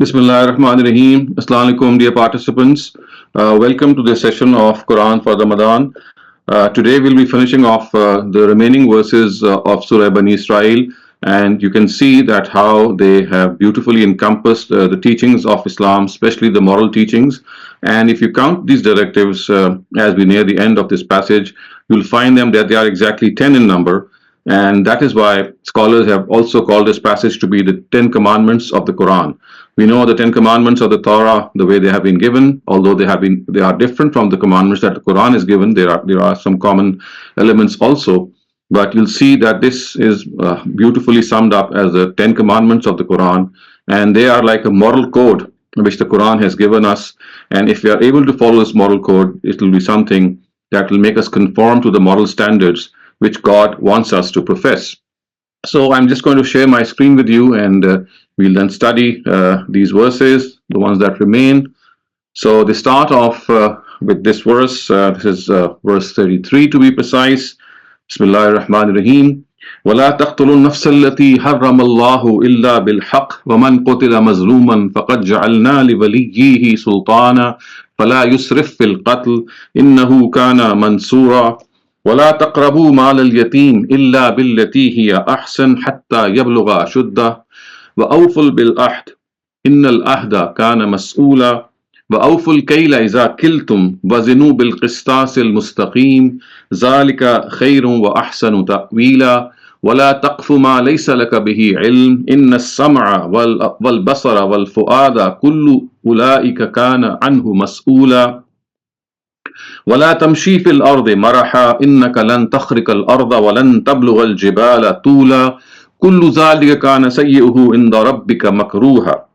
Bismillah ar-Rahman ar-Rahim. Assalamu alaikum, dear participants. Welcome to this session of Quran for Ramadan. Today we'll be finishing off the remaining verses of Surah Bani Isra'il, and you can see that how they have beautifully encompassed the teachings of Islam, especially the moral teachings. And if you count these directives as we near the end of this passage, you'll find them that they are exactly 10 in number. And that is why scholars have also called this passage to be the 10 commandments of the Quran. We know the 10 commandments of the Torah, the way they have been given, although they are different from the commandments that the Quran is given. There are some common elements also, but you'll see that this is beautifully summed up as the 10 commandments of the Quran, and they are like a moral code which the Quran has given us. And if we are able to follow this moral code, it will be something that will make us conform to the moral standards which God wants us to profess. So I'm just going to share my screen with you, and we'll then study these verses, the ones that remain. So they start off with this verse. This is verse 33 to be precise. Bismillah ar-Rahman ar-Rahim. ولا تقتلوا النفس التي حرم الله إلا بالحق ومن قتل مظلوما فقد جعلنا لوليه سلطانا فلا يسرف في القتل إنه كان منصورا ولا تقربوا مال اليتيم إلا بالتي هي أحسن حتى يبلغ أشده وأوفوا بالعهد إن العهد كان مسؤولا وأوفوا الكيل إذا كلتم وزنوا بالقسطاس المستقيم ذلك خير وأحسن تأويلا ولا تقف ما ليس لك به علم إن السمع والبصر والفؤاد كل أولئك كان عنه مسؤولا ولا تمشي في الأرض مرحا إنك لن تخرق الأرض ولن تبلغ الجبال طولا كل ذلك كان سيئه عند ربك مكروها.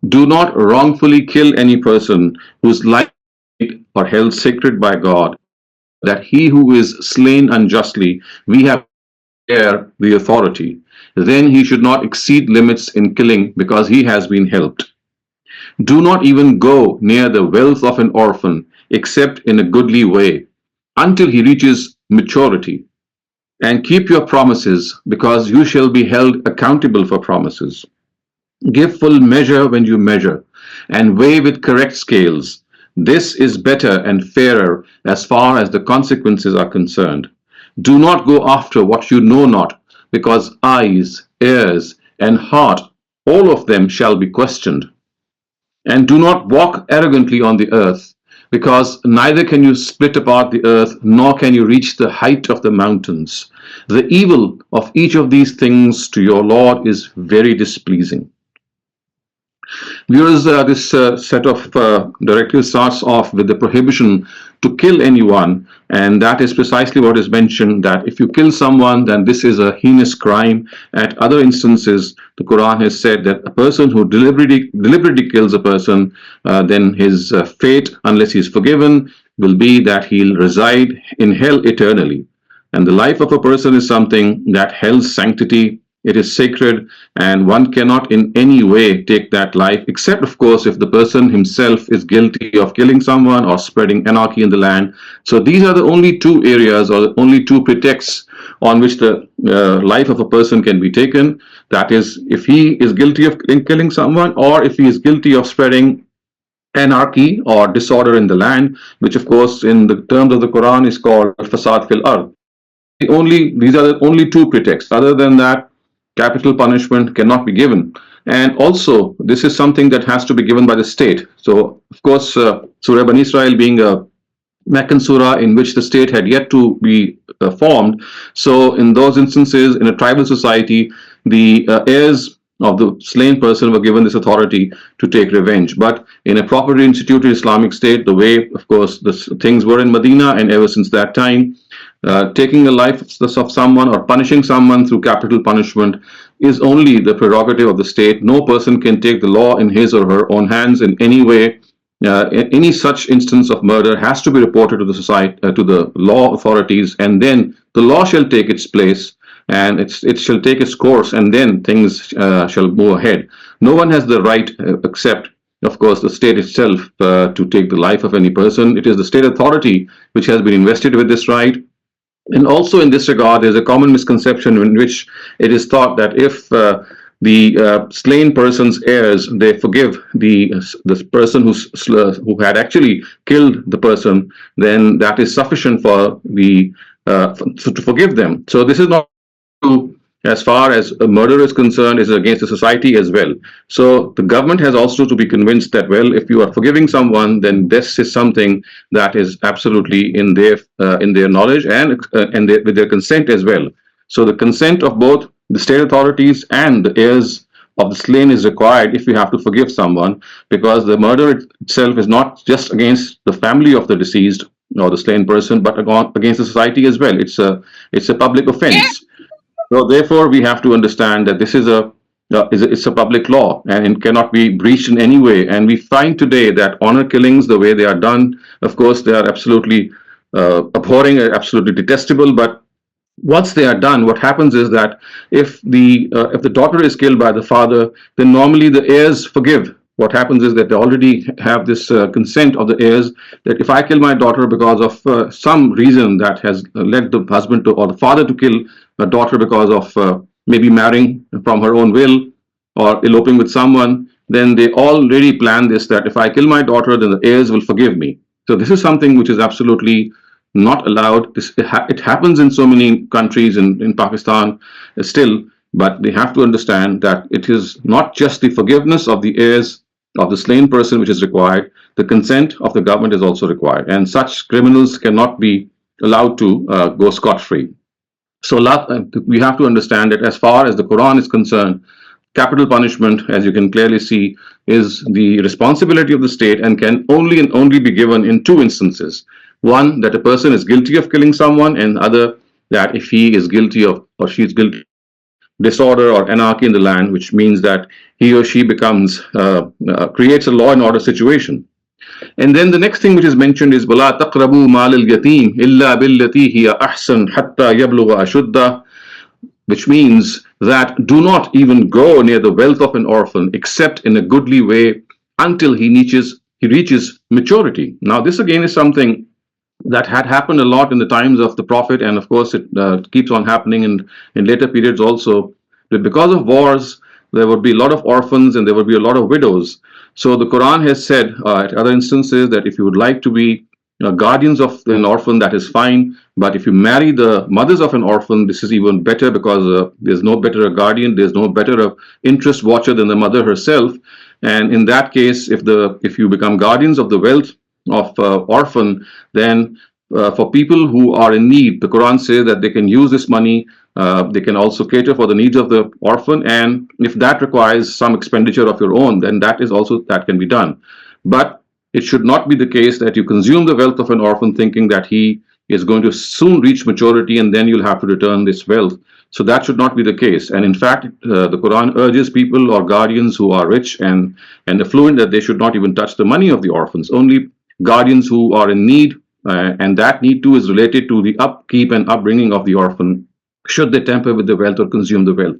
Do not wrongfully kill any person whose life are held sacred by God, that he who is slain unjustly we have here the authority. Then he should not exceed limits in killing because he has been helped. Do not even go near the wealth of an orphan except in a goodly way until he reaches maturity. And keep your promises because you shall be held accountable for promises. Give full measure when you measure and weigh with correct scales. This is better and fairer as far as the consequences are concerned. Do not go after what you know not, because eyes, ears, and heart, all of them shall be questioned. And do not walk arrogantly on the earth, because neither can you split apart the earth, nor can you reach the height of the mountains. The evil of each of these things to your Lord is very displeasing. Viewers, this set of directives starts off with the prohibition to kill anyone, and that is precisely what is mentioned, that if you kill someone, then this is a heinous crime. At other instances, the Quran has said that a person who deliberately kills a person, then his fate, unless he is forgiven, will be that he'll reside in hell eternally. And the life of a person is something that hell's sanctity. It is sacred, and one cannot in any way take that life, except, of course, if the person himself is guilty of killing someone or spreading anarchy in the land. So these are the only two areas or the only two pretexts on which the life of a person can be taken. That is, if he is guilty of killing someone, or if he is guilty of spreading anarchy or disorder in the land, which, of course, in the terms of the Quran is called fasad fil ard. These are the only two pretexts. Other than that, capital punishment cannot be given. And also, this is something that has to be given by the state. So, of course, Surah Bani Isra'il being a Meccan surah in which the state had yet to be formed. So, in those instances, in a tribal society, the heirs of the slain person were given this authority to take revenge. But in a properly instituted Islamic state, the way, of course, the things were in Medina, and ever since that time, taking the life of someone or punishing someone through capital punishment is only the prerogative of the state. No person can take the law in his or her own hands in any way. Any such instance of murder has to be reported to the society, to the law authorities, and then the law shall take its place, and it shall take its course, and then things shall move ahead. No one has the right, except, of course, the state itself, to take the life of any person. It is the state authority which has been invested with this right. And also in this regard, there's a common misconception in which it is thought that if the slain person's heirs, they forgive the person who had actually killed the person, then that is sufficient for the to forgive them. So this is not to, as far as a murder is concerned, is against the society as well. So the government has also to be convinced that, well, if you are forgiving someone, then this is something that is absolutely in their knowledge and with their consent as well. So the consent of both the state authorities and the heirs of the slain is required if you have to forgive someone, because the murder itself is not just against the family of the deceased or the slain person, but against the society as well. It's a public offense. So therefore, we have to understand that this is it's a public law and it cannot be breached in any way. And we find today that honor killings, the way they are done, of course, they are absolutely abhorring, absolutely detestable. But once they are done, what happens is that if the daughter is killed by the father, then normally the heirs forgive. What happens is that they already have this consent of the heirs that if I kill my daughter because of some reason that has led the husband to or the father to kill a daughter because of maybe marrying from her own will or eloping with someone, then they already plan this, that if I kill my daughter, then the heirs will forgive me. So this is something which is absolutely not allowed. It happens in so many countries in Pakistan still, but they have to understand that it is not just the forgiveness of the heirs of the slain person which is required, the consent of the government is also required, and such criminals cannot be allowed to go scot-free. So we have to understand that as far as the Quran is concerned, capital punishment, as you can clearly see, is the responsibility of the state and can only and only be given in two instances. One, that a person is guilty of killing someone, and other, that if he is guilty of or she is guilty of disorder or anarchy in the land, which means that he or she creates a law and order situation. And then the next thing which is mentioned is وَلَا تَقْرَبُوا مَالَ الْيَتِيمِ إِلَّا بِالَّتِي هِيَ أَحْسَنُ حَتَّى يَبْلُغَ أَشُدَّهُ, which means that do not even go near the wealth of an orphan except in a goodly way until he reaches maturity. Now this again is something that had happened a lot in the times of the Prophet, and of course it keeps on happening in later periods also. That because of wars, there would be a lot of orphans and there would be a lot of widows. So the Quran has said at other instances that if you would like to be guardians of an orphan, that is fine. But if you marry the mothers of an orphan, this is even better, because there's no better a guardian, there's no better a interest watcher than the mother herself. And in that case, if you become guardians of the wealth of orphan, then for people who are in need, the Quran says that they can use this money. They can also cater for the needs of the orphan, and if that requires some expenditure of your own, then that can be done. But it should not be the case that you consume the wealth of an orphan thinking that he is going to soon reach maturity and then you'll have to return this wealth. So that should not be the case. And in fact, the Quran urges people or guardians who are rich and affluent that they should not even touch the money of the orphans. Only guardians who are in need, and that need too is related to the upkeep and upbringing of the orphan, should they tamper with the wealth or consume the wealth.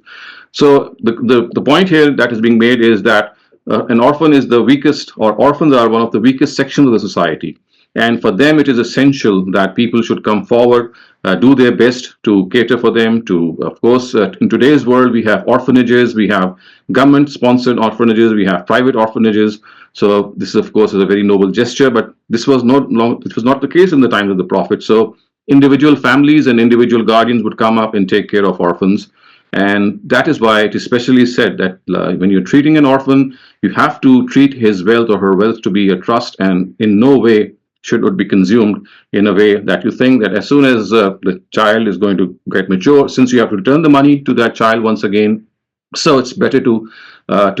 So the point here that is being made is that an orphan is the weakest, or orphans are one of the weakest sections of the society. And for them, it is essential that people should come forward, do their best to cater for them. Of course, in today's world, we have orphanages, we have government-sponsored orphanages, we have private orphanages. So this, of course, is a very noble gesture, but this was not the case in the times of the Prophet. So individual families and individual guardians would come up and take care of orphans. And that is why it is specially said that when you're treating an orphan, you have to treat his wealth or her wealth to be a trust, and in no way should it be consumed in a way that you think that as soon as the child is going to get mature, since you have to return the money to that child once again, so it's better to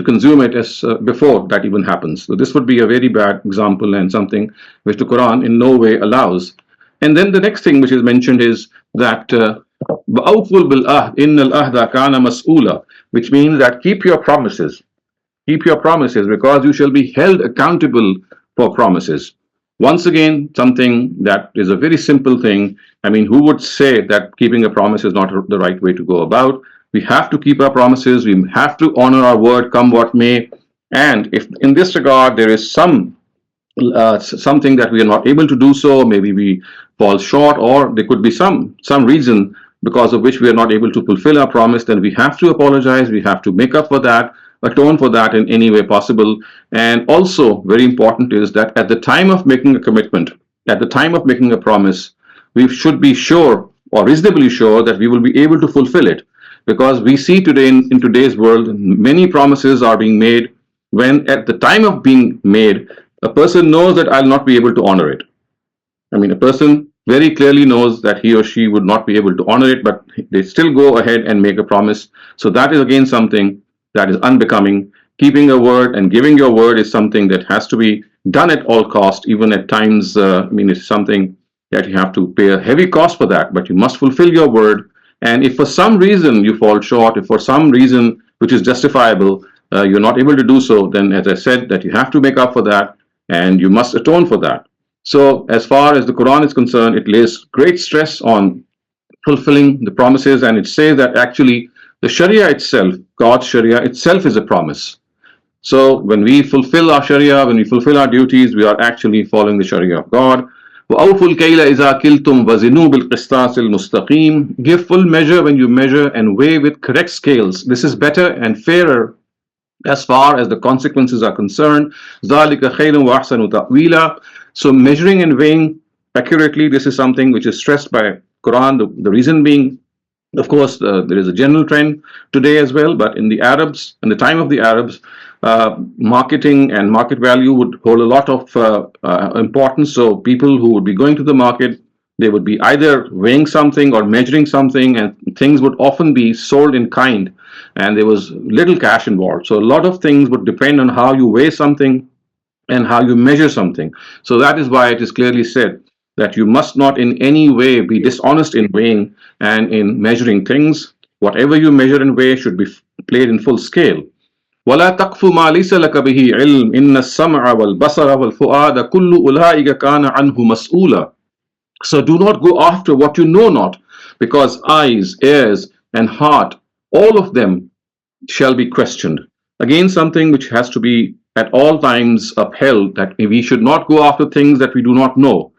consume it as before that even happens. So this would be a very bad example and something which the Quran in no way allows. And then the next thing which is mentioned is that وَأَوْفُوا بِالْأَهْدِ إِنَّ الْأَهْدَ كَانَ مَسْئُولًا, which means that keep your promises. Keep your promises, because you shall be held accountable for promises. Once again, something that is a very simple thing. I mean, who would say that keeping a promise is not the right way to go about? We have to keep our promises. We have to honor our word, come what may. And if in this regard there is something that we are not able to do so, maybe we fall short, or there could be some reason because of which we are not able to fulfill our promise, then we have to apologize, we have to make up for that, atone for that in any way possible. And also, very important is that at the time of making a commitment, at the time of making a promise, we should be sure or reasonably sure that we will be able to fulfill it. Because we see today in today's world, many promises are being made when at the time of being made, a person knows that I'll not be able to honor it. I mean, a person very clearly knows that he or she would not be able to honor it, but they still go ahead and make a promise. So that is again something that is unbecoming. Keeping a word and giving your word is something that has to be done at all cost, even at times. It's something that you have to pay a heavy cost for that, but you must fulfill your word. And if for some reason you fall short, if for some reason which is justifiable, you're not able to do so, then as I said, that you have to make up for that and you must atone for that. So as far as the Quran is concerned, it lays great stress on fulfilling the promises, and it says that actually the Sharia itself, God's Sharia itself, is a promise. So when we fulfill our Sharia, when we fulfill our duties, we are actually following the Sharia of God. وَأَوْفُوا الْكَيْلَ إِذَا كِلْتُمْ وَزِنُوا بِالْقِسْطَاسِ الْمُسْتَقِيمِ. Give full measure when you measure and weigh with correct scales. This is better and fairer as far as the consequences are concerned. ذَلِكَ خَيْرٌ وَأَحْسَنُ تَأْوِيلًا. So measuring and weighing accurately, this is something which is stressed by Quran. The reason being, of course, there is a general trend today as well, but in the Arabs, in the time of the Arabs, marketing and market value would hold a lot of importance. So people who would be going to the market, they would be either weighing something or measuring something, and things would often be sold in kind, and there was little cash involved. So a lot of things would depend on how you weigh something and how you measure something. So that is why it is clearly said that you must not in any way be dishonest in weighing and in measuring things. Whatever you measure and weigh should be played in full scale. وَلَا تَقْفُ مَا لَيْسَ لَكَ بِهِ عِلْمٍ إِنَّ السَّمْعَ وَالْبَصَرَ وَالْفُؤَادَ كُلُّ أُولَٰئِكَ كَانَ عَنْهُ مَسْئُولًا. So do not go after what you know not, because eyes, ears, and heart, all of them shall be questioned. Again, something which has to be at all times upheld, that we should not go after things that we do not know.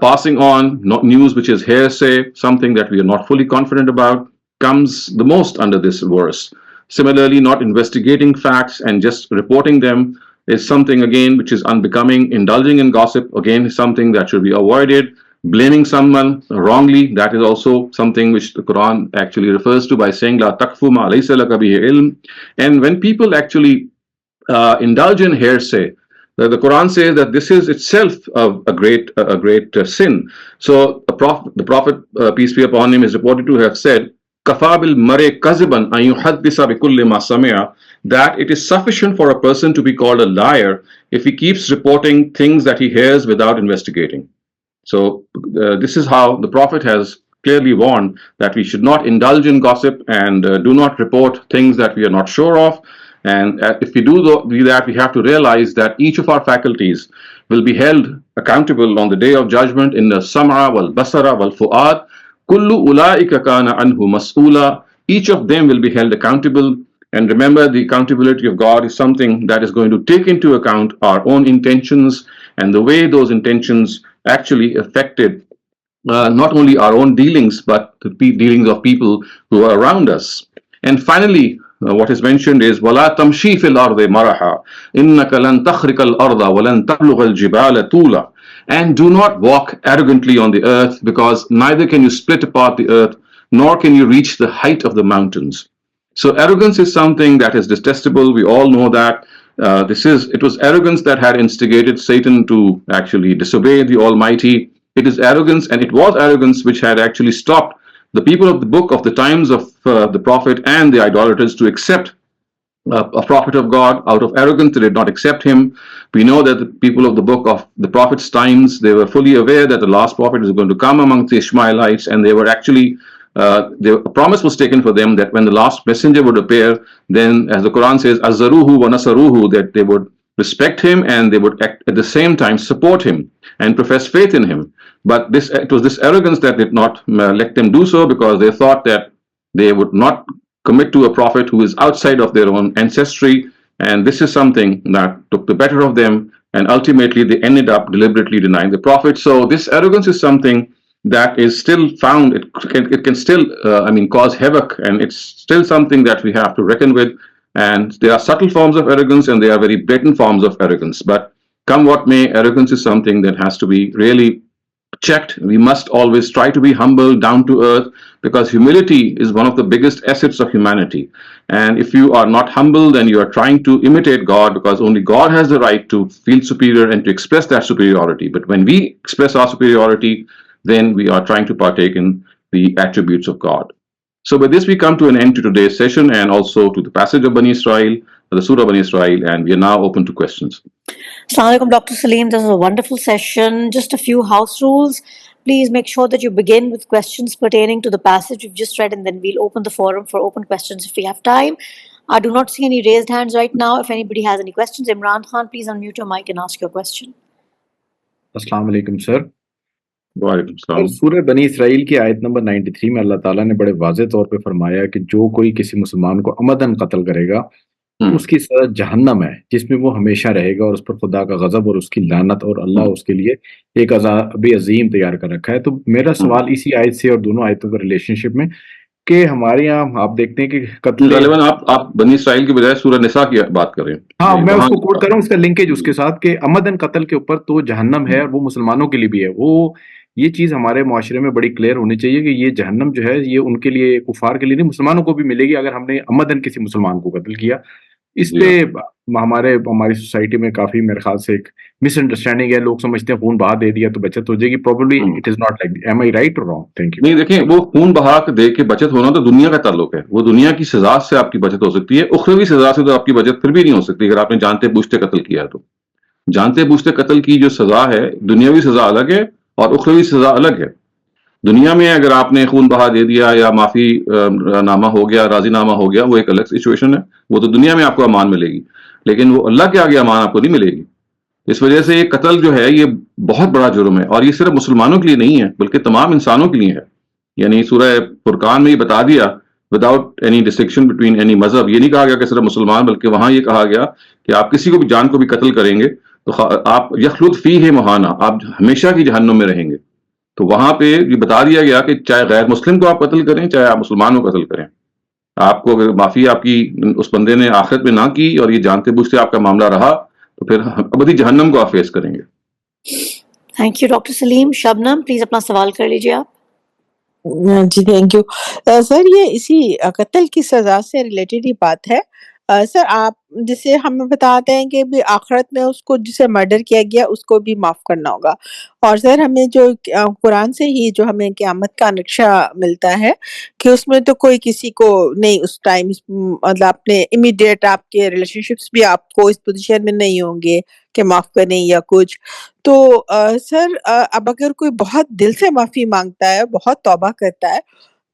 Passing on news which is hearsay, something that we are not fully confident about, comes the most under this verse. Similarly, not investigating facts and just reporting them is something again which is unbecoming. Indulging in gossip again is something that should be avoided. Blaming someone wrongly, that is also something which the Quran actually refers to by saying La taqfu ma laysa laka bihi ilm. And when people actually indulge in hearsay, the Quran says that this is itself a great sin. So the Prophet, peace be upon him, is reported to have said, "Kafa bil mare kaziban an yuhaddisa bi kulli ma sami'a," that it is sufficient for a person to be called a liar if he keeps reporting things that he hears without investigating. So this is how the Prophet has clearly warned that we should not indulge in gossip and do not report things that we are not sure of. And if we do that, we have to realize that each of our faculties will be held accountable on the day of judgment in the sam'a wal basara wal fu'ad. Kullu ulaika kana anhu mas'ula. Each of them will be held accountable. And remember, the accountability of God is something that is going to take into account our own intentions and the way those intentions actually affected not only our own dealings, but the dealings of people who are around us. And finally, what is mentioned is وَلَا تَمْشِي فِي الْأَرْضِ مَرَحًا إِنَّكَ لَن تَخْرِقَ الْأَرْضَ وَلَن تَبْلُغَ الْجِبَالَ طُولًا. And do not walk arrogantly on the earth, because neither can you split apart the earth, nor can you reach the height of the mountains. So arrogance is something that is detestable. We all know that. It was arrogance that had instigated Satan to actually disobey the Almighty. It is arrogance, and it was arrogance which had actually stopped the people of the book of the times of the Prophet and the idolaters to accept a prophet of God. Out of arrogance, they did not accept him. We know that the people of the book of the Prophet's times, they were fully aware that the last prophet is going to come amongst the Ishmaelites, and they were actually a promise was taken for them that when the last messenger would appear, then, as the Quran says, azzaruhu wa nasaruhu, that they would respect him and they would at the same time support him and profess faith in him. But it was this arrogance that did not let them do so, because they thought that they would not commit to a prophet who is outside of their own ancestry, and this is something that took the better of them, and ultimately they ended up deliberately denying the prophet. So this arrogance is something that is still found, it can still, cause havoc, and it's still something that we have to reckon with. And there are subtle forms of arrogance and there are very blatant forms of arrogance. But come what may, arrogance is something that has to be really checked. We must always try to be humble, down to earth, because humility is one of the biggest assets of humanity. And if you are not humble, then you are trying to imitate God, because only God has the right to feel superior and to express that superiority. But when we express our superiority, then we are trying to partake in the attributes of God. So with this, we come to an end to today's session and also to the passage of Bani Isra'il, the Surah Bani Isra'il, and we are now open to questions. Assalamu alaikum, Dr. Saleem. This was a wonderful session. Just a few house rules. Please make sure that you begin with questions pertaining to the passage we've just read, and then we'll open the forum for open questions if we have time. I do not see any raised hands right now. If anybody has any questions, Imran Khan, please unmute your mic and ask your question. السلام علیکم سر. وعلیکم السلام. سورہ بنی اسرائیل کی آیت number 93 میں اللہ تعالیٰ نے بڑے واضح طور پہ فرمایا کہ جو کوئی کسی مسلمان کو عمدن قتل کرے گا اس کی سزا جہنم ہے، جس میں وہ ہمیشہ رہے گا، اور اس پر خدا کا غضب اور اس کی لعنت، اور اللہ اس کے لیے ایک عذاب عظیم تیار کر رکھا ہے. تو میرا سوال اسی آیت سے اور دونوں آیتوں کے ریلیشن شپ میں کہ ہمارے یہاں آپ دیکھتے ہیں کہ قتل، غالباً آپ بنی اسرائیل کی بجائے سورہ نساء کی بات کر رہے ہیں. ہاں میں اس کو کوٹ کر رہا ہوں، اس کا لنکیج اس کے ساتھ کہ عمدن قتل کے اوپر تو جہنم ہے، اور وہ مسلمانوں کے لیے بھی ہے. وہ یہ چیز ہمارے معاشرے میں بڑی کلیئر ہونی چاہیے کہ یہ جہنم جو ہے یہ ان کے لیے، کفار کے لیے نہیں، مسلمانوں کو بھی ملے گی اگر ہم نے عمدن کسی مسلمان کو قتل کیا. اس پہ ہماری سوسائٹی میں کافی میرے خیال سے ایک مس انڈرسٹینڈنگ ہے. لوگ سمجھتے ہیں خون بہا دے دیا تو بچت ہو جائے گی. Probably it is not like. Am I right or wrong? Thank you. نہیں دیکھیں، وہ خون بہا کے دے کے بچت ہونا تو دنیا کا تعلق ہے. وہ دنیا کی سزا سے آپ کی بچت ہو سکتی ہے، اخروی سزا سے تو آپ کی بچت پھر بھی نہیں ہو سکتی اگر آپ نے جانتے بوجھتے قتل کیا. تو جانتے بوجھتے قتل کی جو سزا ہے، دنیاوی سزا الگ ہے اور اخروی سزا الگ ہے. دنیا میں اگر آپ نے خون بہا دے دیا یا معافی نامہ ہو گیا، راضی نامہ ہو گیا، وہ ایک الگ سچویشن ہے. وہ تو دنیا میں آپ کو امان ملے گی، لیکن وہ اللہ کے آگے امان آپ کو نہیں ملے گی. اس وجہ سے یہ قتل جو ہے یہ بہت بڑا جرم ہے، اور یہ صرف مسلمانوں کے لیے نہیں ہے بلکہ تمام انسانوں کے لیے ہے. یعنی سورہ فرقان میں یہ بتا دیا without any distinction between any مذہب. یہ نہیں کہا گیا کہ صرف مسلمان، بلکہ وہاں یہ کہا گیا کہ آپ کسی کو بھی جان کو بھی قتل کریں گے تو آپ یخلد فیہ مہانا، آپ ہمیشہ کی جہنم میں رہیں گے. تو وہاں پہ یہ بتا دیا گیا کہ چاہے غیر مسلم کو آپ قتل کریں چاہے آپ مسلمان کو قتل کریں، آپ کو اگر معافی آپ کی اس بندے نے آخرت میں نہ کی اور یہ جانتے بوجھتے آپ کا معاملہ رہا تو پھر ابدی جہنم کو آپ فیس کریں گے. Thank you doctor Salim. Shabnam please اپنا سوال کر لیجیے آپ. جی تھینک یو سر. یہ اسی قتل کی سزا سے ریلیٹڈ ہی بات ہے سر. آپ جسے ہمیں بتاتے ہیں کہ آخرت میں اس کو جسے مرڈر کیا گیا اس کو بھی معاف کرنا ہوگا، اور سر ہمیں جو قرآن سے ہی جو ہمیں قیامت کا نقشہ ملتا ہے کہ اس میں تو کوئی کسی کو نہیں اس ٹائم، مطلب اپنے امیڈیٹ آپ کے ریلیشن شپس بھی آپ کو اس پوزیشن میں نہیں ہوں گے کہ معاف کریں یا کچھ. تو سر اب اگر کوئی بہت دل سے معافی مانگتا ہے، بہت توبہ کرتا ہے،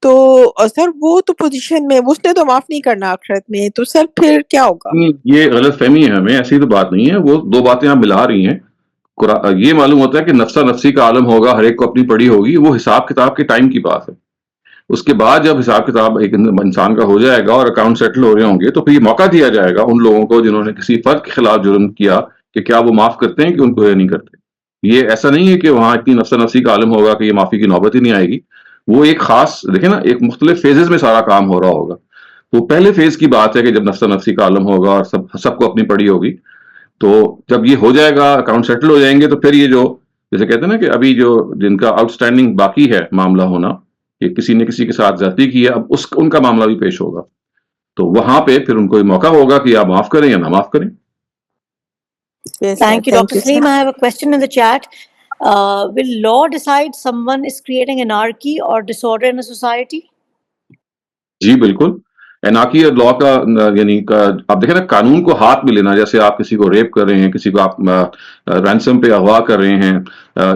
تو سر وہ تو پوزیشن میں اس نے تو معاف نہیں کرنا آخرت میں، تو سر پھر کیا ہوگا؟ یہ غلط فہمی ہے ہمیں، ایسی تو بات نہیں ہے. وہ دو باتیں آپ ملا رہی ہیں. یہ معلوم ہوتا ہے کہ نفسا نفسی کا عالم ہوگا، ہر ایک کو اپنی پڑی ہوگی. وہ حساب کتاب کے ٹائم کی بات ہے. اس کے بعد جب حساب کتاب ایک انسان کا ہو جائے گا اور اکاؤنٹ سیٹل ہو رہے ہوں گے تو پھر یہ موقع دیا جائے گا ان لوگوں کو جنہوں نے کسی فرد کے خلاف جرم کیا کہ کیا وہ معاف کرتے ہیں کہ ان کو یہ نہیں کرتے. یہ ایسا نہیں ہے کہ وہاں اتنی نفسا نفسی کا عالم ہوگا کہ یہ معافی کی نوبت ہی نہیں آئے گی. وہ ایک خاص دیکھیں نا، ایک مختلف فیزز میں سارا کام ہو رہا ہوگا. تو پہلے فیز کی بات ہے کہ جب نفسا نفسی کا عالم ہوگا اور سب کو اپنی پڑی ہوگی، تو جب یہ ہو جائے گا، اکاؤنٹ سیٹل ہو جائیں گے، تو پھر یہ جو جیسے کہتے ہیں نا کہ ابھی جو جن کا آؤٹ اسٹینڈنگ باقی ہے معاملہ ہونا، کہ کسی نے کسی کے ساتھ زیادتی کی ہے، اب ان کا معاملہ بھی پیش ہوگا. تو وہاں پہ پھر ان کو یہ موقع ہوگا کہ آپ معاف کریں یا نہ معاف کریں. Thank you, Dr. Saleem. I have a question in the chat. Will law decide someone is creating anarchy or disorder in a society? جی بالکل. انارکی اور لا کا یعنی آپ دیکھیں نا، قانون کو ہاتھ میں لینا، جیسے آپ کسی کو ریپ کر رہے ہیں، کسی کو آپ رینسم پہ اغوا کر رہے ہیں،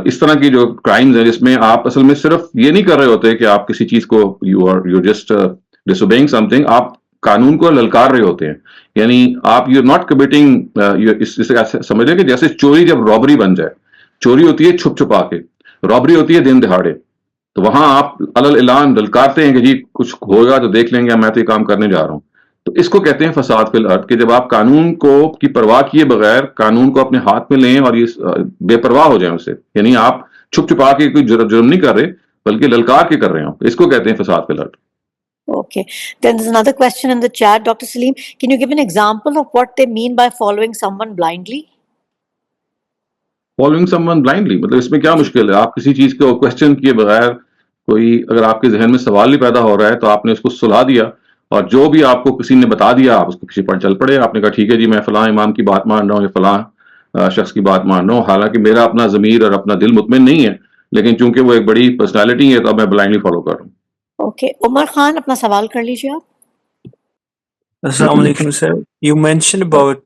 اس طرح کی جو کرائمز ہیں جس میں آپ اصل میں صرف یہ نہیں کر رہے ہوتے کہ آپ کسی چیز کو you just disobeying something, آپ قانون کو للکار رہے ہوتے ہیں. یعنی آپ یو ناٹ کمٹنگ، سمجھ لیں کہ جیسے چوری جب رابری بن جائے، چوری ہوتی ہے چھپ چھپا کے، رابری ہوتی ہے دن دہاڑے. تو وہاں آپ اعلان للکارتے ہیں کہ جی کچھ ہوگا تو دیکھ لیں گے، میں تو یہ کام کرنے جا رہا ہوں. تو اس کو کہتے ہیں فساد فی الارض، کہ جب آپ قانون کو کی پرواہ کیے بغیر قانون کو اپنے ہاتھ میں لیں اور یہ بے پرواہ ہو جائیں اسے. یعنی آپ چھپ چھپا کے کوئی جرم نہیں کر رہے بلکہ للکار کے کر رہے ہیں. اس کو کہتے ہیں فساد فی الارض. Okay. Then there's another question in the chat. Dr. Saleem, can you give an example of what they mean by following someone blindly? Following some one blindly مطلب اس میں کیا مشکل ہے؟ آپ کسی چیز کو کوشچن کیے بغیر کوئی اگر آپ کے ذہن میں سوال نہیں پیدا ہو رہا ہے تو آپ نے اس کو سلا دیا اور جو بھی آپ کو کسی نے بتا دیا آپ اس کو کسی پر چل پڑے. آپ نے کہا ٹھیک ہے جی میں فلاں امام کی بات مان رہا ہوں یا فلاں شخص کی بات مان رہا ہوں حالانکہ میرا اپنا ضمیر اور اپنا دل مطمئن نہیں ہے لیکن چونکہ وہ ایک بڑی پرسنالٹی ہے تو اب میں بلائنڈلی فالو کر رہا ہوں. Okay. عمر خان اپنا سوال کر لیجیے آپ. Assalamu alaikum, sir. You mentioned about,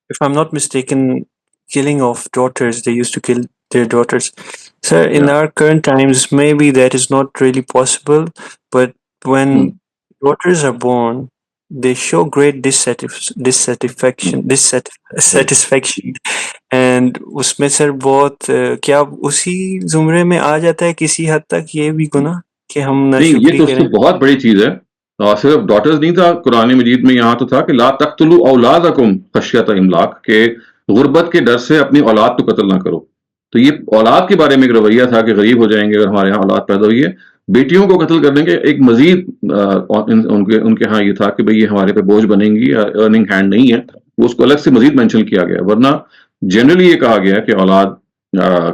if I'm not mistaken, killing of daughters. They used to kill their daughters. Sir, in Yeah. our current times, maybe that is not really possible, but when daughters are born, they show great dissatisfaction. And اس میں سر بہت کیا اسی زمرے میں آ جاتا ہے کسی حد تک یہ بھی گناہ کہ ہم نہیں یہ ناشکری تو کریں؟ بہت بڑی چیز ہے. اور صرف ڈاٹرز نہیں تھا قرآن مجید میں یہاں تو تھا کہ لا تقتلوا اولادکم خشیۃ املاق کہ غربت کے ڈر سے اپنی اولاد کو قتل نہ کرو. تو یہ اولاد کے بارے میں ایک رویہ تھا کہ غریب ہو جائیں گے اگر ہمارے یہاں اولاد پیدا ہوئی ہے. بیٹیوں کو قتل کرنے کے ایک مزید ان کے ہاں یہ تھا کہ بھئی یہ ہمارے پہ بوجھ بنیں گی یا ارننگ ہینڈ نہیں ہے وہ اس کو الگ سے مزید مینشن کیا گیا ورنہ جنرلی یہ کہا گیا کہ اولاد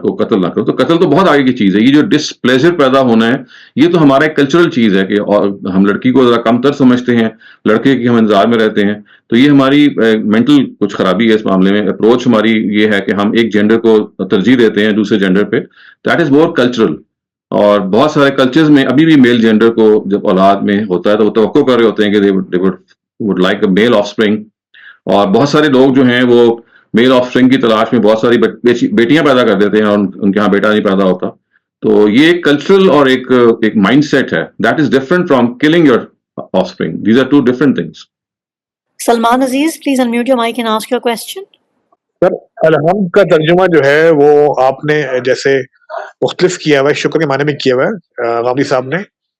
کو قتل نہ کرو. تو قتل تو بہت آگے کی چیز ہے. یہ جو ڈسپلیزر پیدا ہونا ہے یہ تو ہمارا ایک کلچرل چیز ہے کہ ہم لڑکی کو ذرا کم تر سمجھتے ہیں لڑکے کی ہم انتظار میں رہتے ہیں. تو یہ ہماری مینٹل کچھ خرابی ہے اس معاملے میں. اپروچ ہماری یہ ہے کہ ہم ایک جینڈر کو ترجیح دیتے ہیں دوسرے جینڈر پہ. That is more cultural. اور بہت سارے کلچرز میں ابھی بھی میل جینڈر کو جب اولاد میں ہوتا ہے تو وہ توقع کر رہے ہوتے ہیں کہ they would like a male offspring. اور بہت سارے لوگ جو ہیں وہ میل آف اسپرنگ کی تلاش میں بہت ساری بیٹیاں پیدا کر دیتے ہیں اور ان کے ہاں بیٹا نہیں پیدا ہوتا. تو یہ ایک کلچرل اور ایک مائنڈ سیٹ ہے. That is different from killing your offspring. These are two different things. Salman Aziz, please unmute your mic and ask your question. Sir الحمد کا ترجمہ جو ہے وہ آپ نے جیسے مختلف کیا ہوا ہے شکر کے معنی میں کیا ہوا ہے غامدی صاحب نے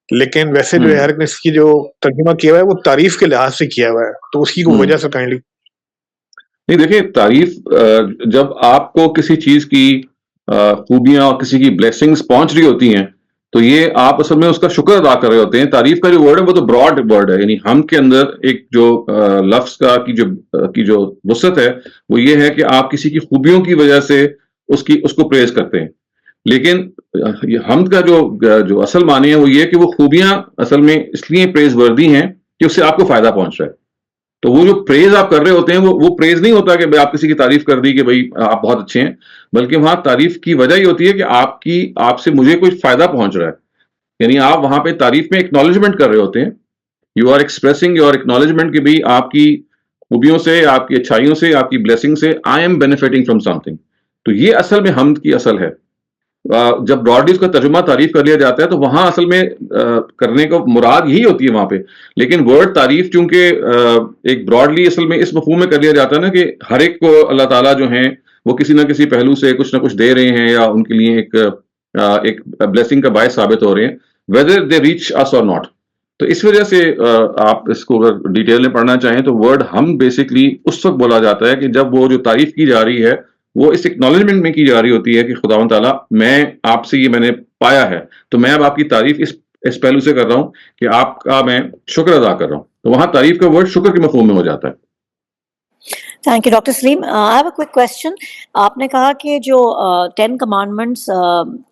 لیکن ویسے جو ہے ہر ایک نے اس کی جو ترجمہ کیا ہوا ہے وہ تعریف کے لحاظ سے کیا ہوا ہے تو اس کی کوئی وجہ سے کائنڈلی. نہیں دیکھیں تعریف جب آپ کو کسی چیز کی خوبیاں اور کسی کی بلیسنگز پہنچ رہی ہوتی ہیں تو یہ آپ اصل میں اس کا شکر ادا کر رہے ہوتے ہیں. تعریف کا جو ورڈ ہے وہ تو براڈ ورڈ ہے. یعنی ہم کے اندر ایک جو لفظ کی جو وسعت ہے وہ یہ ہے کہ آپ کسی کی خوبیوں کی وجہ سے اس کو پریز کرتے ہیں. لیکن حمد کا جو اصل معنی ہے وہ یہ کہ وہ خوبیاں اصل میں اس لیے پریز وردی ہیں کہ اس سے آپ کو فائدہ پہنچ رہا ہے. تو وہ جو پریز آپ کر رہے ہوتے ہیں وہ پریز نہیں ہوتا کہ آپ کسی کی تعریف کر دی کہ بھائی آپ بہت اچھے ہیں بلکہ وہاں تعریف کی وجہ یہ ہوتی ہے کہ آپ سے مجھے کوئی فائدہ پہنچ رہا ہے. یعنی آپ وہاں پہ تعریف میں ایکنالجمنٹ کر رہے ہوتے ہیں. You are expressing your acknowledgement کہ بھائی آپ کی خوبیوں سے آپ کی اچھائیوں سے آپ کی بلیسنگ سے I am benefiting from some thing. تو یہ اصل میں حمد کی اصل ہے. جب براڈلی اس کا ترجمہ تعریف کر لیا جاتا ہے تو وہاں اصل میں کرنے کو مراد یہی ہوتی ہے وہاں پہ. لیکن ورڈ تعریف چونکہ ایک براڈلی اصل میں اس مفہوم میں کر لیا جاتا ہے نا کہ ہر ایک کو اللہ تعالیٰ جو ہیں وہ کسی نہ کسی پہلو سے کچھ نہ کچھ دے رہے ہیں یا ان کے لیے ایک بلیسنگ کا باعث ثابت ہو رہے ہیں whether they reach us or not. تو اس وجہ سے آپ اس کو اگر ڈیٹیل میں پڑھنا چاہیں تو ورڈ ہم بیسکلی اس وقت بولا جاتا ہے کہ جب وہ جو تعریف کی جا رہی ہے وہ اس ایکنالجمنٹ میں کی جا رہی ہوتی ہے کہ خداوند تعالیٰ میں آپ سے یہ میں نے پایا ہے تو میں اب آپ کی تعریف اس پہلو سے کر رہا ہوں کہ آپ کا میں شکر ادا کر رہا ہوں. تو وہاں تعریف کا ورڈ شکر کے مفہوم میں ہو جاتا ہے. Thank you, Dr. Saleem. I have a quick question. آپ نے کہا کہ جو 10 commandments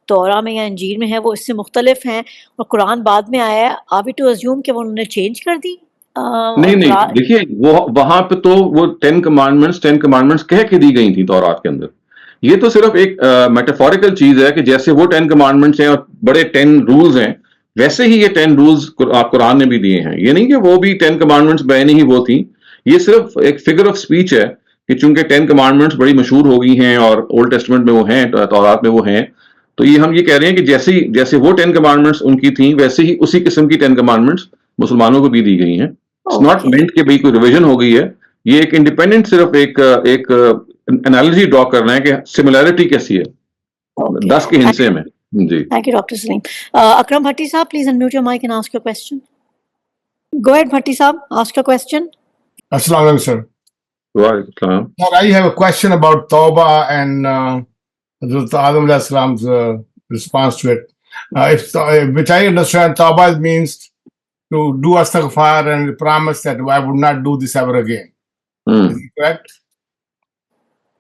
تورا میں یا انجیل میں ہے وہ اس سے مختلف ہیں اور قرآن بعد میں آیا ہے. Are we to assume کہ وہ انہوں نے چینج کر دی؟ نہیں دیکھیے وہاں پہ تو وہ 10 commandments کہہ کے دی گئی تھی تورات کے اندر. یہ تو صرف ایک میٹافوریکل چیز ہے کہ جیسے وہ 10 commandments ہیں اور بڑے 10 رولز ہیں ویسے ہی یہ 10 رولز قرآن نے بھی دیے ہیں. یہ نہیں کہ وہ بھی 10 commandments بین ہی وہ تھیں. یہ صرف ایک فگر آف اسپیچ ہے کہ چونکہ 10 commandments بڑی مشہور ہو گئی ہیں اور اولڈ ٹیسٹمنٹ میں وہ ہیں تورات میں وہ ہیں تو ہم یہ کہہ رہے ہیں کہ جیسے وہ 10 commandments ان کی تھیں ویسے ہی اسی قسم کی 10 commandments مسلمانوں کو بھی دی گئی ہیں. It's not meant کہ بھئی کوئی ریویژن ہو گئی ہے. یہ ایک انڈیپینڈنٹ صرف ایک انالوجی ڈرا کرنا ہے کہ سملیرٹی کیسی ہے 10 کے حصے میں. جی Thank you, Dr. Saleem. Akram Bhatti Saab, please unmute your mic and ask your question. Go ahead, Bhatti Saab, ask your question. Assalamu alaikum, sir. وعلیکم السلام. Sir, I have a question about Tawbah and Hazrat Adam alayhi salam's response to it. Which I understand, Tawbah means to do astaghfar and promise that I would not do this ever again. Is it correct?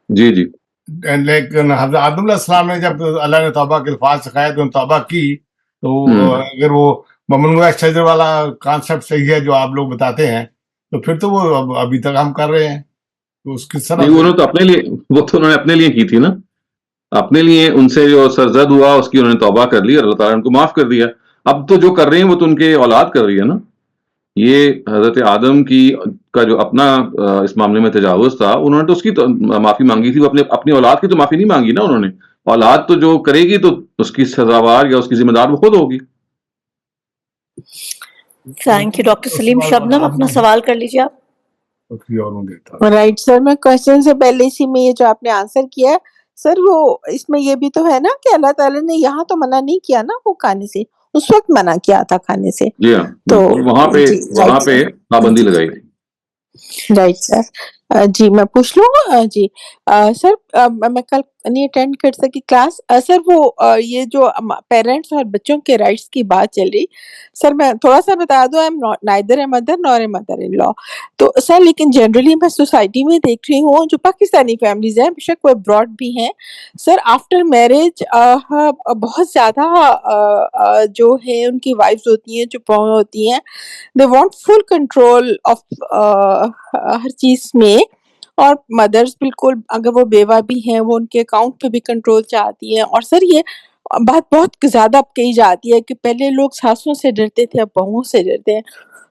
जी जी लेकिन हज़रत आदम अलैहिस्सलाम ने जब अल्लाह ने तौबा के अल्फाज सिखाए तो तौबा की, तो अगर वो ममनूआ शजर वाला कॉन्सेप्ट सही है जो आप लोग बताते हैं, तो फिर तो वो अभी तक हम कर रहे हैं, तो उसकी नहीं, तरह उन्होंने तो अपने लिए, वो तो उन्होंने अपने लिए की थी ना, अपने लिए उनसे जो सरजद हुआ उसकी उन्होंने तौबा कर ली और अल्लाह ताला ने उनको माफ कर दिया. अब तो जो कर रहे हैं वो तो उनके औलाद कर रही है ना. ये हजरत आदम की का जो अपना इस मामले में तजावुज था, उन्होंने तो उसकी तो माफी मांगी थी, वो अपनी औलाद की तो माफी नहीं मांगी ना उन्होंने. औलाद तो जो करेगी तो उसकी सजावार या उसकी जिम्मेदार वो खुद होगी. Thank you doctor Salim. Shabnam, अपना सवाल कर लीजिए आप. राइट सर, मैं क्वेश्चन से पहले इसी में ये जो आपने आंसर किया है सर, वो इसमें ये भी तो है ना कि अल्लाह ताला ने यहाँ तो मना नहीं किया ना वो खाने से, उस वक्त मना किया था खाने से. जी हाँ, तो वहां पे जी राइट पाबंदी लगाई थी. Right sir. जी मैं पूछ लूँ. जी सर, मैं कल नहीं अटेंड कर सकी क्लास. सर वो ये जो पेरेंट्स और बच्चों के राइट्स की बात चल रही, सर मैं थोड़ा सा बता दूं, I am neither a mother nor a mother in law. तो सर लेकिन जनरली मैं सोसाइटी में देख रही हूँ जो पाकिस्तानी फैमिलीज हैं, बेशक वो अब्रॉड भी हैं सर, आफ्टर मैरिज बहुत ज्यादा जो है उनकी वाइफ्स होती हैं, जो बहू होती हैं, they want full control of her चीज में. और मदर्स बिल्कुल, अगर वो बेवा भी हैं, वो उनके अकाउंट पे भी कंट्रोल चाहती हैं. और सर ये बात बहुत ज्यादा अब कही जाती है कि पहले लोग सासों से डरते थे, अब बहुओं से डरते हैं.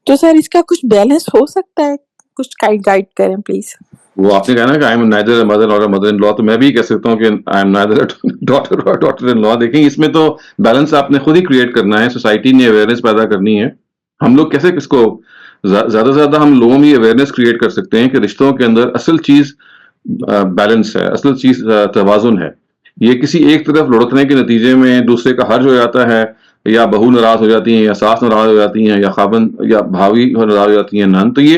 तो सर इसका कुछ बैलेंस हो सकता है? कुछ गाइड करें प्लीज. वो आपने कहा ना कि I am neither a mother और अ मदर इन लॉ, तो मैं भी कह सकता हूँ कि I am neither a daughter और डॉटर इन लॉ. देखें, इसमें तो बैलेंस आपने खुद ही क्रिएट करना है, सोसाइटी ने अवेयरनेस पैदा करनी है. हम लोग कैसे किसको ज्यादा से ज्यादा हम लोगों में अवेयरनेस क्रिएट कर सकते हैं कि रिश्तों के अंदर असल चीज बैलेंस है, असल चीज तवाजुन है. ये किसी एक तरफ लुढ़कने के नतीजे में दूसरे का हर्ज हो जाता है, या बहू नाराज हो जाती है, या सास नाराज हो जाती है, या खाबन या भाभी नाराज हो जाती है, नन. तो ये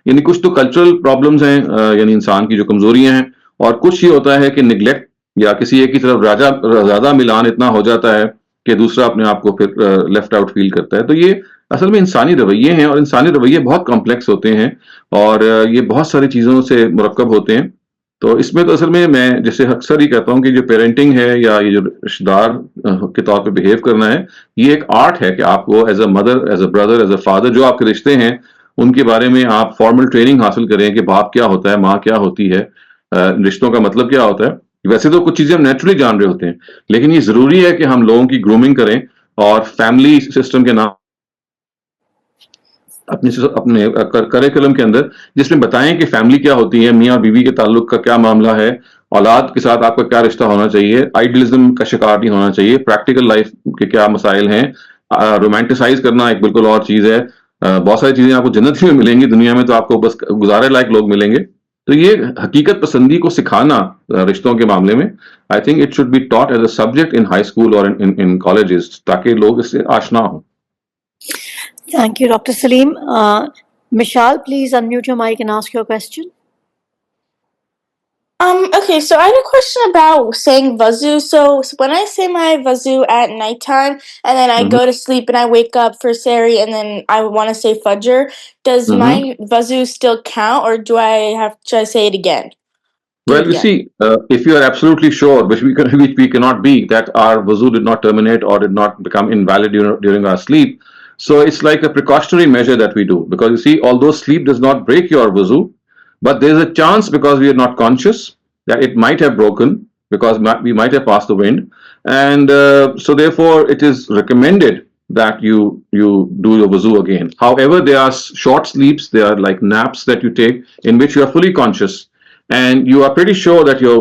यानी कुछ तो कल्चरल प्रॉब्लम्स हैं, यानी इंसान की जो कमजोरियां हैं, और कुछ ये होता है कि निगलेक्ट या किसी एक की तरफ ज्यादा मिलान इतना हो जाता है कि दूसरा अपने आप को फिर लेफ्ट आउट फील करता है. तो ये असल में इंसानी रवैये हैं, और इंसानी रवैये बहुत कॉम्प्लेक्स होते हैं, और ये बहुत सारी चीज़ों से मुरक्कब होते हैं. तो इसमें तो असल में मैं जैसे अक्सर ही कहता हूँ कि जो पेरेंटिंग है या ये जो रिश्तेदार के तौर पे बिहेव करना है, ये एक आर्ट है कि आपको as a mother, as a brother, as a father, जो आपके रिश्ते हैं उनके बारे में आप फॉर्मल ट्रेनिंग हासिल करें कि बाप क्या होता है, माँ क्या होती है, रिश्तों का मतलब क्या होता है. वैसे तो कुछ चीज़ें हम नेचुरली जान रहे होते हैं, लेकिन ये ज़रूरी है कि हम लोगों की ग्रूमिंग करें और फैमिली सिस्टम के नाम अपने करिकुलम के अंदर जिसमें बताएं कि फैमिली क्या होती है, मियाँ बीवी के ताल्लुक का क्या मामला है, औलाद के साथ आपका क्या रिश्ता होना चाहिए, आइडियलिज्म का शिकार नहीं होना चाहिए, प्रैक्टिकल लाइफ के क्या मसाइल हैं. रोमांटिसाइज करना एक बिल्कुल और चीज़ है. बहुत सारी चीज़ें आपको जन्नत में मिलेंगी, दुनिया में तो आपको बस गुजारे लायक लोग मिलेंगे. तो ये हकीकत पसंदी को सिखाना रिश्तों के मामले में, I think it should be taught as a subject in high school और इन कॉलेजेस, ताकि लोग इससे आशना हों. Thank you, Dr. Saleem. Mishal, please unmute your mic and ask your question. Okay, so I had a question about saying wuzu. So when I say my wuzu at nighttime and then I go to sleep and I wake up for sari and then I want to say Fajr, does my wuzu still count, or should I say it again? Well, you see, if you are absolutely sure, which we cannot be, that our wuzu did not terminate or did not become invalid during our sleep, so it's like a precautionary measure that we do. Because you see, although sleep does not break your wuzu, but there's a chance, because we are not conscious, that it might have broken, because we might have passed the wind, and so therefore it is recommended that you do your wuzu again. However, there are short sleeps, there are like naps that you take in which you are fully conscious, and you are pretty sure that your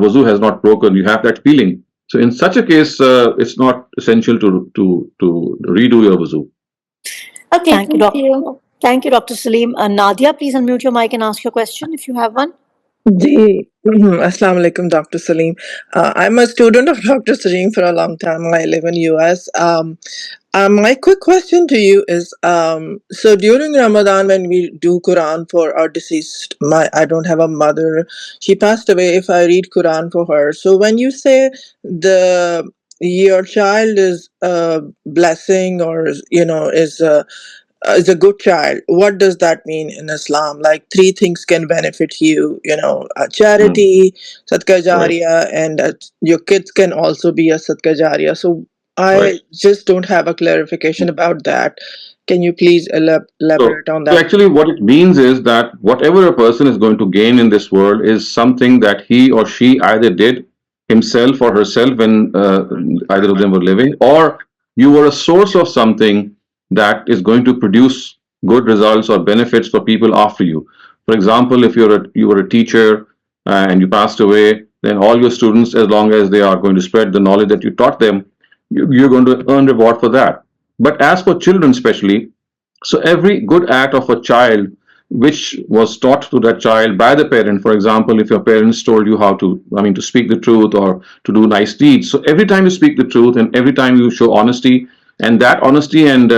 wuzu has not broken. You have that feeling. So in such a case, it's not essential to redo your wuzu. Okay, thank you. Thank you, Dr. Saleem. Nadia, please unmute your mic and ask your question if you have one. Ji, Assalamu alaikum, Dr. Saleem. I'm a student of Dr. Saleem for a long time. I live in US. My quick question to you is, so during Ramadan when we do Quran for our deceased, I don't have a mother. She passed away. If I read Quran for her, so when you say your child is a blessing or is a good child, what does that mean in Islam? Like three things can benefit you, charity, Sadaqah Right. Jariyah, and your kids can also be a Sadaqah Jariyah. So Right. I just don't have a clarification about that. Can you please elaborate on So that? actually, what it means is that whatever a person is going to gain in this world is something that he or she either did himself or herself when either of them were living, or you were a source of something that is going to produce good results or benefits for people after you. For example, if you were a teacher and you passed away, then all your students, as long as they are going to spread the knowledge that you taught them, you're going to earn reward for that. But as for children, especially, so every good act of a child which was taught to that child by the parent, for example, if your parents told you how to, to speak the truth or to do nice deeds. So every time you speak the truth and every time you show honesty, and that honesty and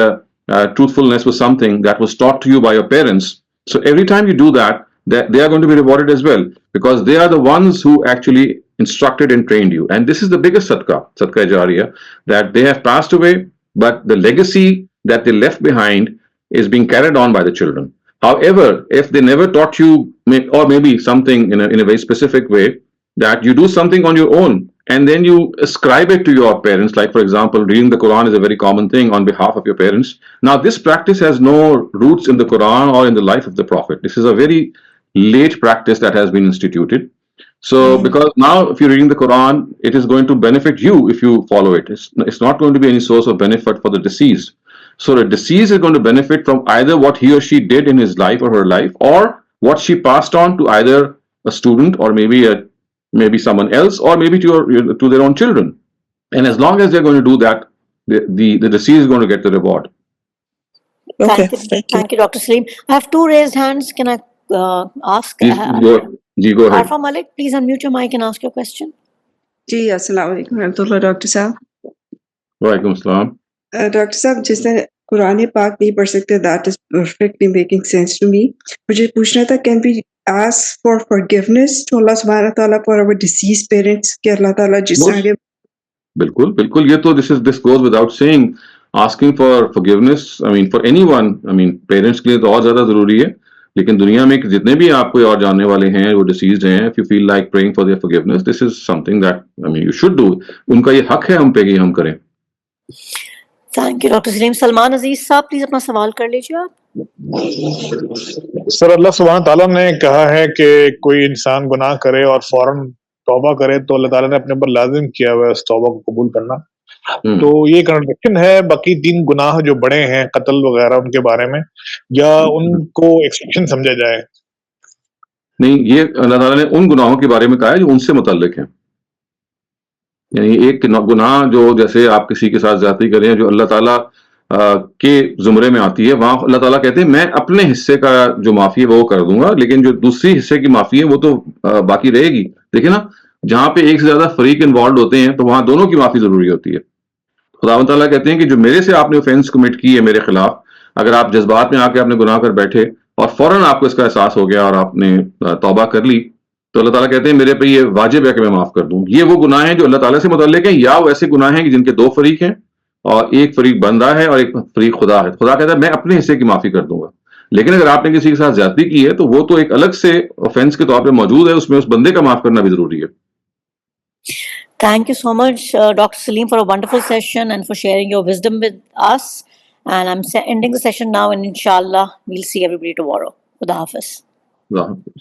truthfulness was something that was taught to you by your parents. So every time you do that, they are going to be rewarded as well, because they are the ones who actually instructed and trained you. And this is the biggest Sadaqah Jariyah, that they have passed away, but the legacy that they left behind is being carried on by the children. However, if they never taught you, or maybe something in a very specific way, that you do something on your own and then you ascribe it to your parents, like for example, reading the Quran is a very common thing on behalf of your parents. Now, this practice has no roots in the Quran or in the life of the Prophet. This is a very late practice that has been instituted. So, because now if you're reading the Quran, it is going to benefit you if you follow it. It's not going to be any source of benefit for the deceased. So the deceased is going to benefit from either what he or she did in his life or her life, or what she passed on to either a student or maybe someone else, or maybe to their own children. And as long as they're going to do that, the deceased is going to get the reward. Okay, Thank you, thank you. thank you, Dr. Saleem. I have two raised hands. Can I ask? Go ahead. Arfa Malik, please unmute your mic and ask your question. जी अस्सलाम वालेकुम रहमतुल्लाह doctor साहब Walaikum assalam. Doctor साहब जिसने कुरान पाक नहीं पढ़ सकते that is perfectly making sense to me मुझे पूछना था can we ask for forgiveness to Allah सुब्हानहू व तआला फॉर आवर डिसीज्ड पेरेंट्स कि अल्लाह ताला जिस तरह बिल्कुल बिल्कुल, ये तो this goes without saying. Asking for forgiveness, for anyone, parents के लिए तो और ज्यादा जरूरी है, लेकिन दुनिया में जितने भी आपको और जानने वाले हैं वो डिसीज्ड हैं, if you feel like praying for their forgiveness, this is something that you should do. उनका ये हक है हम पे कि हम करें. Thank you doctor Salim. Salman Aziz साहब, प्लीज अपना सवाल कर लीजिए आप. सर, अल्लाह सुब्हान ताला ने कहा है कि कोई इंसान गुनाह करे और फौरन तौबा करे तो अल्लाह ताला ने अपने ऊपर लाजिम किया हुआ है उस तौबा को कबूल करना. तो ये कॉन्ट्रडिक्शन है बाकी 3 गुनाह जो बड़े हैं, कत्ल वगैरह, उनके बारे में, या उनको एक्सेप्शन समझा जाए? नहीं, ये अल्लाह ताला ने उन गुनाहों के बारे में कहा है जो उनसे मुतल्लिक हैं. यानी एक गुनाह जो जैसे आप किसी के साथ ज्यादती करें जो अल्लाह ताला के जुमरे में आती है, वहां अल्लाह ताला कहते हैं मैं अपने हिस्से का जो माफी है वो कर दूंगा, लेकिन जो दूसरी हिस्से की माफी है वो तो बाकी रहेगी. देखिए ना, जहां पे एक से ज्यादा फरीक इन्वॉल्व होते हैं तो वहां दोनों की माफी जरूरी होती है. खुदा ताला कहते हैं कि जो मेरे से आपने ऑफेंस कमिट की है मेरे खिलाफ, अगर आप जज्बात में आके आपने गुनाह कर बैठे और फौरन आपको इसका एहसास हो गया और आपने तौबा कर ली, तो अल्लाह ताला कहते हैं मेरे पे ये वाजिब है कि मैं माफ कर दूं. ये वो गुनाह हैं जो अल्लाह ताला से मुतल्लिक हैं, या वो ऐसे गुनाह हैं कि जिनके 2 फरीक हैं और एक फरीक बंदा है और एक फरीक खुदा है. खुदा कहता है मैं अपने हिस्से की माफी कर दूंगा, लेकिन अगर आपने किसी के साथ ज्यादती की है तो वो तो एक अलग से ऑफेंस के तौर पर मौजूद है, उसमें उस बंदे का माफ करना भी जरूरी है. Thank you so much, Dr. Saleem, for a wonderful session and for sharing your wisdom with us. And I'm ending the session now, and inshallah, we'll see everybody tomorrow. Khuda Hafiz. Khuda Hafiz.